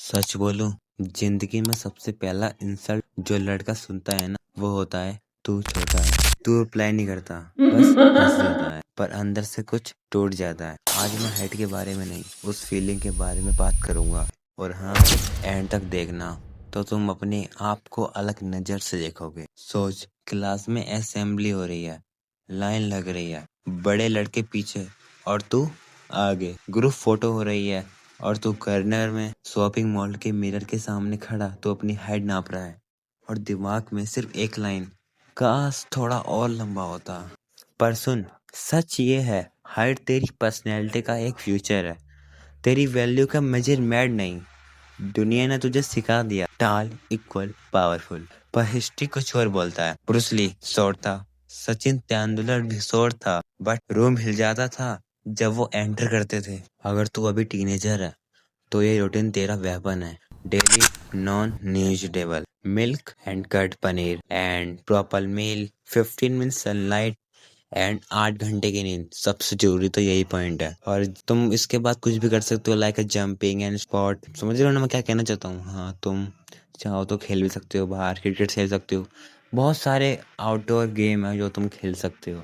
सच बोलूं, जिंदगी में सबसे पहला इंसल्ट जो लड़का सुनता है ना, वो होता है तू छोटा है। तू रिप्लाई नहीं करता, बस हंस देता है, पर अंदर से कुछ टूट जाता है। आज मैं हाइट के बारे में नहीं, उस फीलिंग के बारे में बात करूंगा। और हाँ, एंड तक देखना तो तुम अपने आप को अलग नजर से देखोगे। सोच, क्लास में असेंबली हो रही है, लाइन लग रही है, बड़े लड़के पीछे और तू आगे। ग्रुप फोटो हो रही है और तू कॉर्नर में शॉपिंग मॉल के मिरर के सामने खड़ा तो अपनी हाइट नाप रहा है। और दिमाग में सिर्फ एक लाइन, काश थोड़ा और लंबा होता। पर सुन, सच ये है, हाइट तेरी पर्सनैलिटी का एक फ्यूचर है, तेरी वैल्यू का मेजरमेंट नहीं। दुनिया ने तुझे सिखा दिया टाल इक्वल पावरफुल, पर हिस्ट्री कुछ और बोलता है। ब्रूस ली शॉर्ट था, सचिन तेंदुलकर भी शॉर्ट था, बट रूम हिल जाता था जब वो एंटर करते थे। अगर तू अभी टीनेजर है तो ये रूटीन तेरा वेपन है। Daily non negotiable milk and curd paneer and proper meal, 15 minute sunlight and 8 घंटे की नींद। सबसे जरूरी तो यही पॉइंट है। और तुम इसके बाद कुछ भी कर सकते हो, लाइक जंपिंग एंड स्पॉट। समझ रहे हो ना मैं क्या कहना चाहता हूँ? हाँ, तुम चाहो तो खेल भी सकते हो, बाहर क्रिकेट खेल सकते हो, बहुत सारे आउटडोर गेम है जो तुम खेल सकते हो।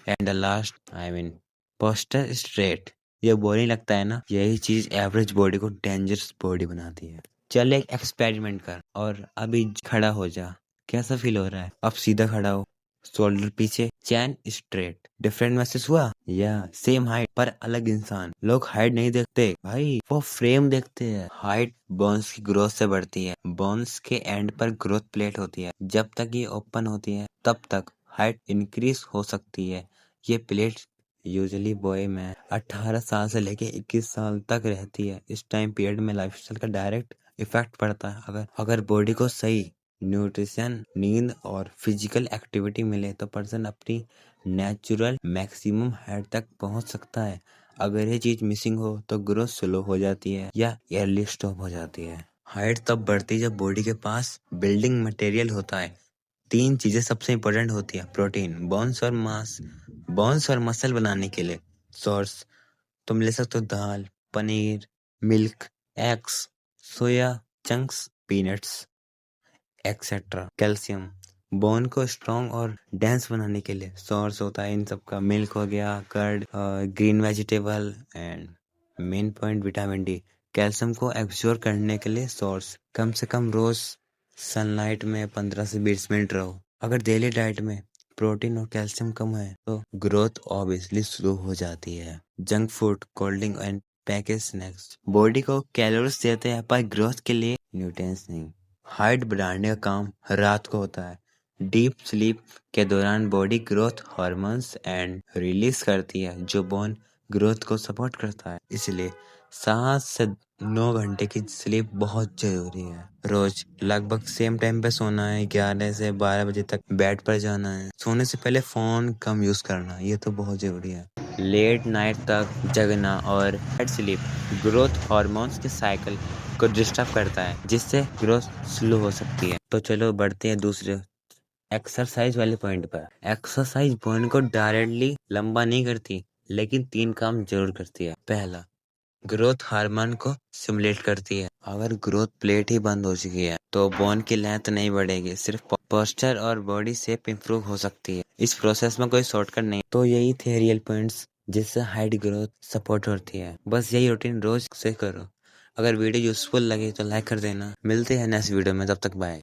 And the last, I mean, poster straight. ये बोरिंग लगता है ना, यही चीज एवरेज बॉडी को डेंजरस बॉडी बनाती है। चल एक एक्सपेरिमेंट कर और अभी खड़ा हो जा। कैसा फील हो रहा है? अब सीधा खड़ा हो, शोल्डर पीछे, चैन स्ट्रेट। डिफरेंट मैसेज हुआ? या सेम हाइट पर अलग इंसान। लोग हाइट नहीं देखते भाई, वो फ्रेम देखते हैं। हाइट बोन्स की ग्रोथ से बढ़ती है। बोन्स के एंड पर ग्रोथ प्लेट होती है, जब तक ये ओपन होती है तब तक हाइट इंक्रीज हो सकती है। ये प्लेट यूजुअली बॉय में 18 साल से लेके 21 साल तक रहती है। इस टाइम पीरियड में लाइफस्टाइल का डायरेक्ट इफेक्ट पड़ता है। अगर बॉडी को सही न्यूट्रिशन, नींद और फिजिकल एक्टिविटी मिले तो पर्सन अपनी नेचुरल मैक्सिमम हाइट तक पहुंच सकता है। अगर ये चीज मिसिंग हो तो ग्रोथ स्लो हो जाती है या अर्ली स्टॉप हो जाती है। हाइट तब बढ़ती है जब बॉडी के पास बिल्डिंग मटेरियल होता है। 3 चीजें सबसे इंपॉर्टेंट होती है: प्रोटीन, बोन्स और मांस। बोन्स और मसल बनाने के लिए सोर्स तुम ले सकते हो दाल, paneer, milk, eggs, soya chunks, peanuts etcetera. Calcium, bone को स्ट्रॉन्ग और डेंस बनाने के लिए सोर्स होता है इन सब का। मिल्क हो गया, curd, green vegetable and main point vitamin D. Calcium को एब्जॉर्ब करने के लिए सोर्स, कम से कम रोज सनलाइट में 15 से 20 मिनट रहो। अगर डेली डाइट में प्रोटीन और कैल्शियम कम है तो ग्रोथ ऑब्वियसली स्लो हो जाती है। Junk food, cold drink and package snacks body को कैलोरीज देते हैं पर ग्रोथ के लिए न्यूट्रिएंट्स नहीं। हाइट बढ़ाने का काम रात को होता है। डीप स्लीप के दौरान body growth hormones and release करती है जो बोन ग्रोथ को सपोर्ट करता है। इसलिए 7 से 9 घंटे की स्लीप बहुत जरूरी है। रोज लगभग सेम टाइम पे सोना है, 11 से 12 बजे तक बेड पर जाना है। सोने से पहले फोन कम यूज करना, ये तो बहुत जरूरी है। लेट नाइट तक जगना और डेड स्लीप ग्रोथ हार्मोन्स के साइकिल को डिस्टर्ब करता है, जिससे ग्रोथ स्लो हो सकती है। तो चलो बढ़ते हैं दूसरे एक्सरसाइज वाले पॉइंट पर। एक्सरसाइज बोन को डायरेक्टली लंबा नहीं करती, लेकिन 3 काम जरूर करती है। पहला, ग्रोथ हार्मोन को सिमुलेट करती है। अगर ग्रोथ प्लेट ही बंद हो चुकी है तो बोन की लेंथ नहीं बढ़ेगी, सिर्फ पोस्चर और बॉडी शेप इंप्रूव हो सकती है। इस प्रोसेस में कोई शॉर्टकट नहीं। तो यही थे रियल पॉइंट्स जिससे हाइट ग्रोथ सपोर्ट होती है। बस यही रूटीन रोज से करो। अगर वीडियो यूजफुल लगे तो लाइक कर देना। मिलते हैं नेक्स्ट वीडियो में, तब तक बाय।